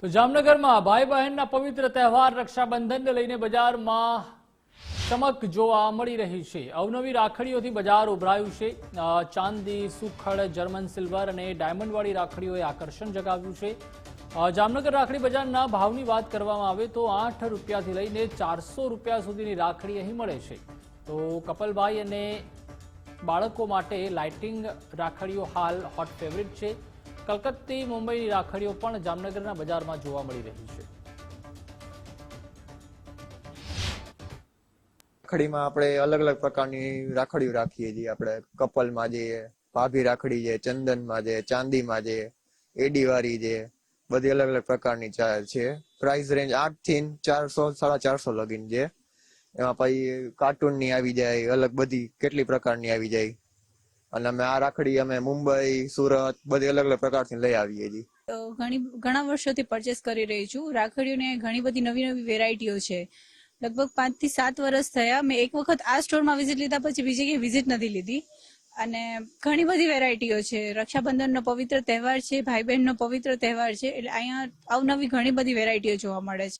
તો જામનગરમાં ભાઈ બહેનના પવિત્ર તહેવાર રક્ષાબંધનને લઈને બજારમાં ચમક જોવા મળી રહી છે। અવનવી રાખડીઓથી બજાર ઉભરાયું છે। ચાંદી, સુખડ, જર્મન સિલ્વર અને ડાયમંડવાળી રાખડીઓએ આકર્ષણ જગાવ્યું છે। જામનગર રાખડી બજારના ભાવની વાત કરવામાં આવે તો 8 રૂપિયાથી લઈને 400 રૂપિયા સુધીની રાખડી અહીં મળે છે। તો કપલભાઈ અને બાળકો માટે લાઇટિંગ રાખડીઓ હાલ હોટ ફેવરિટ છે। કલકત્તી, મુંબઈની રાખડીઓ પણ જામનગરના બજારમાં જોવા મળી રહી છે। રાખડીમાં આપણે અલગ અલગ પ્રકારની રાખડીઓ રાખીએ છીએ। આપણે કપલમાં જે ભાભી રાખડી છે, ચંદનમાં છે, ચાંદીમાં છે, એડીવાળી છે, બધી અલગ અલગ પ્રકારની છે। પ્રાઇસ રેન્જ 8 થી 400 450 લગીન છે। એમાં પછી કાર્ટૂનની આવી જાય, અલગ બધી કેટલી પ્રકારની આવી જાય। અને અમે આ રાખડી અમે મુંબઈ, સુરત બધી અલગ અલગ પ્રકારથી લઈ આવીએ છીએ। ઘણા વર્ષોથી પરચેસ કરી રહી છું। રાખડીઓને ઘણી બધી નવી નવી વેરાયટીઓ છે। લગભગ 5 થી 7 વર્ષ થયા। મેં એક વખત આ સ્ટોરમાં વિઝિટ લીધા પછી બીજી ક્યાંય વિઝિટ નથી લીધી। અને ઘણી બધી વેરાયટીઓ છે। રક્ષાબંધનનો પવિત્ર તહેવાર છે, ભાઈ બહેનનો પવિત્ર તહેવાર છે, એટલે અહીંયા અવનવી ઘણી બધી વેરાયટીઓ જોવા મળે છે।